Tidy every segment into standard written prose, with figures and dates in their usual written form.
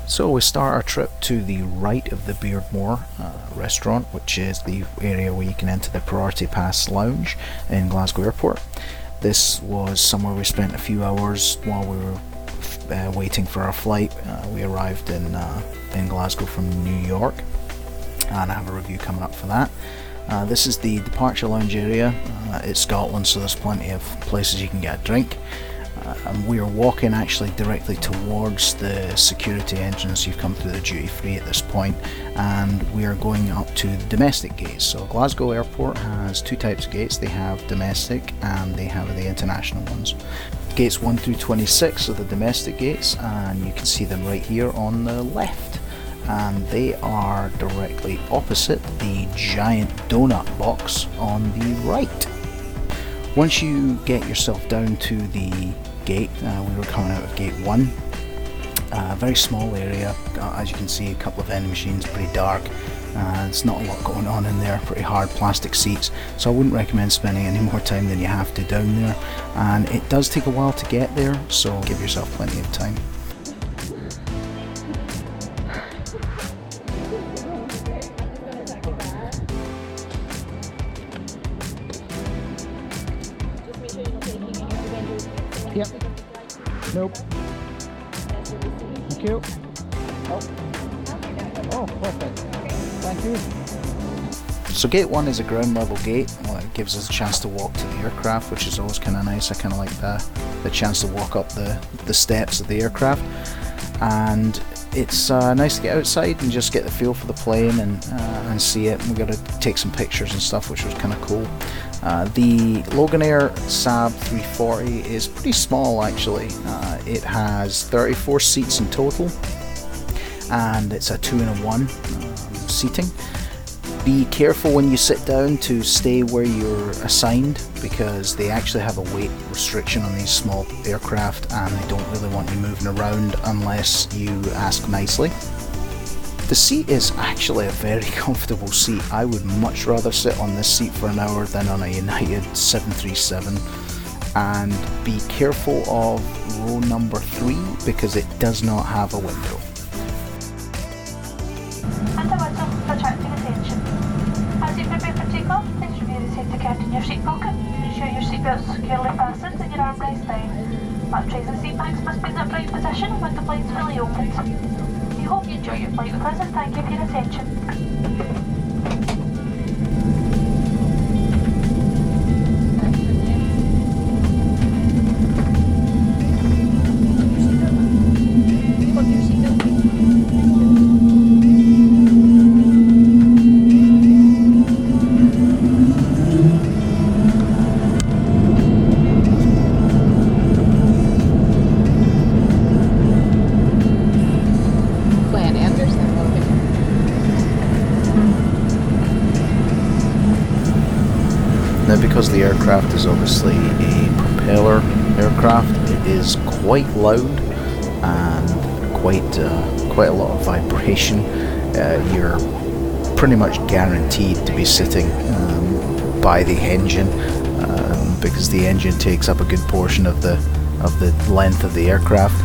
So we start our trip to the right of the Beardmore restaurant, which is the area where you can enter the Priority Pass lounge in Glasgow Airport. This was somewhere we spent a few hours while we were waiting for our flight. We arrived in Glasgow from New York, and I have a review coming up for that. This is the departure lounge area. It's Scotland, so there's plenty of places you can get a drink. And we are walking actually directly towards the security entrance. You've come through the duty free at this point, and we are going up to the domestic gates. So Glasgow Airport has two types of gates. They have domestic and they have the international ones. Gates 1 through 26 are the domestic gates, and you can see them right here on the left, and they are directly opposite the giant donut box on the right. Once you get yourself down to the gate, we were coming out of gate 1, a very small area, as you can see, a couple of vending machines, pretty dark, there's not a lot going on in there, pretty hard plastic seats, so I wouldn't recommend spending any more time than you have to down there, and it does take a while to get there, so give yourself plenty of time. Yep. Nope. Thank you. Oh, perfect. Thank you. So gate 1 is a ground level gate. Well, it gives us a chance to walk to the aircraft, which is always kind of nice. I kind of like the chance to walk up the steps of the aircraft. And it's nice to get outside and just get the feel for the plane and see it. We got to take some pictures and stuff, which was kind of cool. The Loganair Saab 340 is pretty small actually. It has 34 seats in total, and it's a 2-in-1 seating. Be careful when you sit down to stay where you're assigned, because they actually have a weight restriction on these small aircraft, and they don't really want you moving around unless you ask nicely. The seat is actually a very comfortable seat. I would much rather sit on this seat for an hour than on a United 737. And be careful of row number 3 because it does not have a window. And a whistle for attracting attention. As you prepare for takeoff, please review the safety card in your seat pocket. Ensure your seatbelt is securely fastened and your armrests down. Lap trays and seat bags must be in the upright position when the plane is fully opened. We hope you enjoy your flight with us and thank you for your attention. Now, because the aircraft is obviously a propeller aircraft, it is quite loud and quite a lot of vibration. You're pretty much guaranteed to be sitting by the engine because the engine takes up a good portion of the length of the aircraft.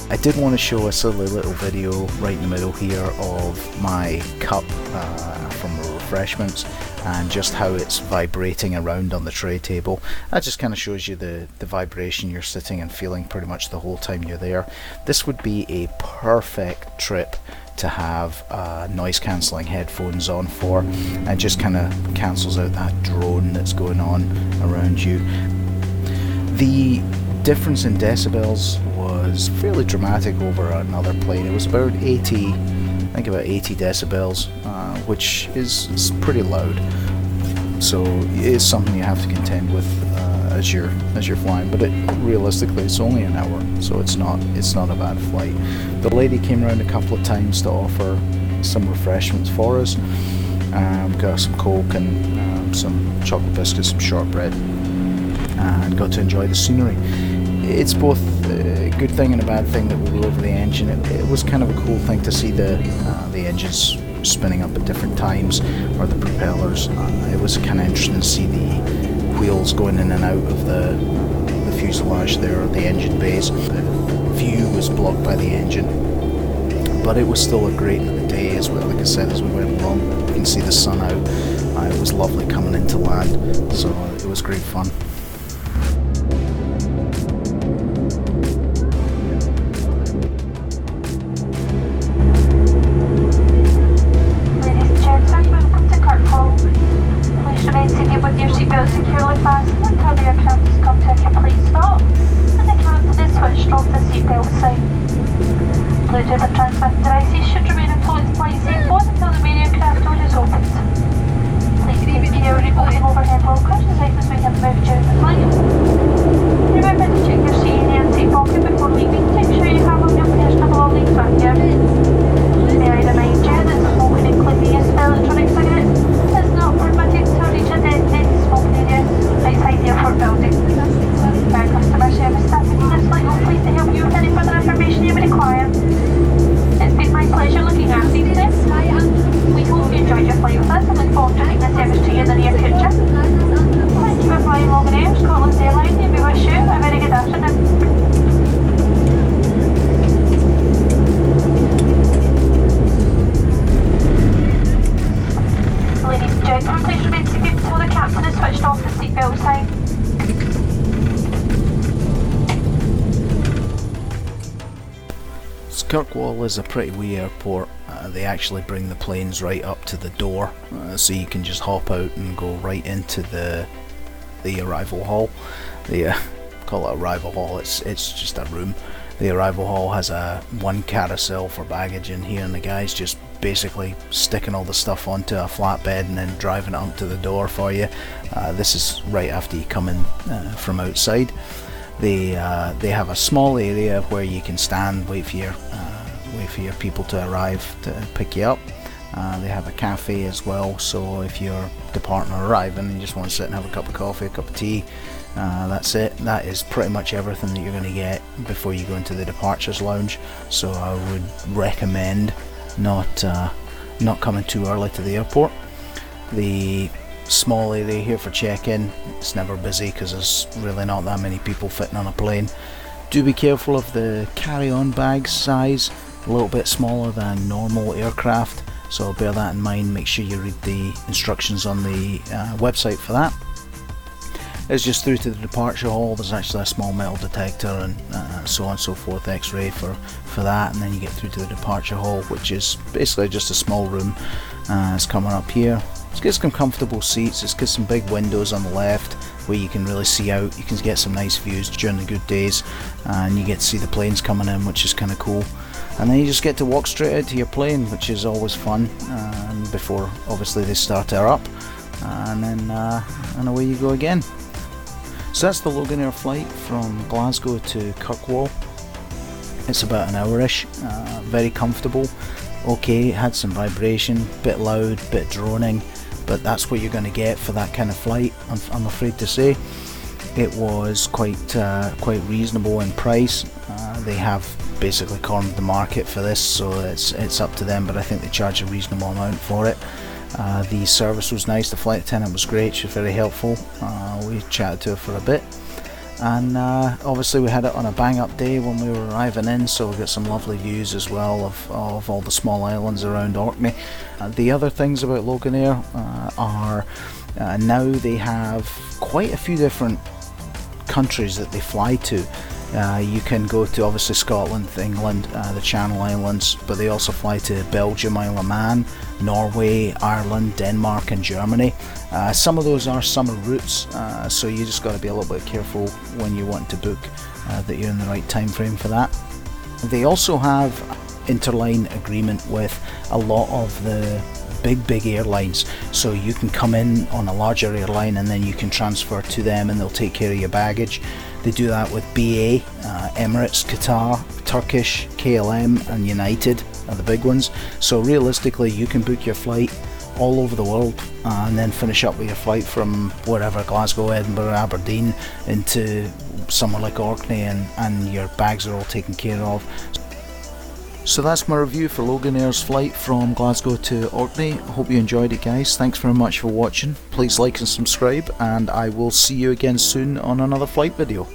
I did want to show a silly little video right in the middle here of my cup from the refreshments and just how it's vibrating around on the tray table. That just kind of shows you the vibration you're sitting and feeling pretty much the whole time you're there. This would be a perfect trip to have noise cancelling headphones on for, and just kind of cancels out that drone that's going on around you. The difference in decibels was fairly dramatic over another plane. It was about 80, I think about 80 decibels, which is pretty loud. So it is something you have to contend with as you're flying. But realistically, it's only an hour, so it's not a bad flight. The lady came around a couple of times to offer some refreshments for us. Got some Coke and some chocolate biscuits, some shortbread, and got to enjoy the scenery. It's both a good thing and a bad thing that we were over the engine. It was kind of a cool thing to see the engines spinning up at different times, or the propellers. It was kind of interesting to see the wheels going in and out of the fuselage there, or the engine bays. The view was blocked by the engine, but it was still a great day as well. Like I said, as we went along, you can see the sun out. It was lovely coming into land, so it was great fun. Ladies and gentlemen, welcome to Kirkwall. Please remain seated with your seatbelt securely fastened until the aircraft has come to a complete stop and the captain is switched off the seatbelt sign. Bluetooth and transmitting devices should remain in flight safe mode until the main aircraft door is opened. Please take care of removing overhead lockers as items may have moved during the flight. Remember to check your seat area and seat pocket before leaving to ensure you have all your personal belongings back here. May I remind you that smoking, including use of electronic cigarettes, is not permitted to reach a designated smoking area outside the airport building. Our customer service staff in this flight will please to help you with any further information you may require. It's been my pleasure looking after you today. We hope you enjoyed your flight with us and look forward to taking the service to you in the near future. Thank you for flying Loganair Glasgow, and we wish you a very good afternoon. Ladies and gentlemen, please remain seated until the captain has switched off the seatbelt sign. Kirkwall is a pretty wee airport. They actually bring the planes right up to the door, so you can just hop out and go right into the arrival hall. They call it arrival hall. It's just a room. The arrival hall has one carousel for baggage in here, and the guy's just basically sticking all the stuff onto a flatbed and then driving it up to the door for you. This is right after you come in from outside. They have a small area where you can stand, wait for your people to arrive to pick you up. They have a cafe as well, so if you're departing or arriving and you just want to sit and have a cup of coffee, a cup of tea, that's it. That is pretty much everything that you're going to get before you go into the departures lounge. So I would recommend not coming too early to the airport. The small area here for check-in, it's never busy because there's really not that many people fitting on a plane. Do be careful of the carry-on bag size, a little bit smaller than normal aircraft, so bear that in mind. Make sure you read the instructions on the website for that. It's just through to the departure hall. There's actually a small metal detector and so on and so forth, x-ray for that, and then you get through to the departure hall, which is basically just a small room. It's coming up here. It's got some comfortable seats. It's got some big windows on the left where you can really see out. You can get some nice views during the good days, and you get to see the planes coming in, which is kind of cool. And then you just get to walk straight out to your plane, which is always fun, before obviously they start her up, and then and away you go again. So that's the Loganair flight from Glasgow to Kirkwall. It's about an hour-ish, very comfortable. Okay, it had some vibration, bit loud, bit droning, but that's what you're going to get for that kind of flight, I'm afraid to say. It was quite reasonable in price. They have basically cornered the market for this, so it's up to them, but I think they charge a reasonable amount for it. The service was nice. The flight attendant was great. She was very helpful. We chatted to her for a bit, and obviously we had it on a bang up day when we were arriving in, so we got some lovely views as well of all the small islands around Orkney. The other things about Loganair are now they have quite a few different countries that they fly to. You can go to obviously Scotland, England, the Channel Islands, but they also fly to Belgium, Isle of Man, Norway, Ireland, Denmark and Germany. Some of those are summer routes, so you just got to be a little bit careful when you want to book that you're in the right time frame for that. They also have interline agreement with a lot of the big airlines, so you can come in on a larger airline and then you can transfer to them and they'll take care of your baggage. They do that with BA, Emirates, Qatar, Turkish, KLM and United are the big ones. So realistically you can book your flight all over the world and then finish up with your flight from wherever, Glasgow, Edinburgh, Aberdeen, into somewhere like Orkney, and your bags are all taken care of. So that's my review for Loganair's flight from Glasgow to Orkney. I hope you enjoyed it, guys. Thanks very much for watching. Please like and subscribe, and I will see you again soon on another flight video.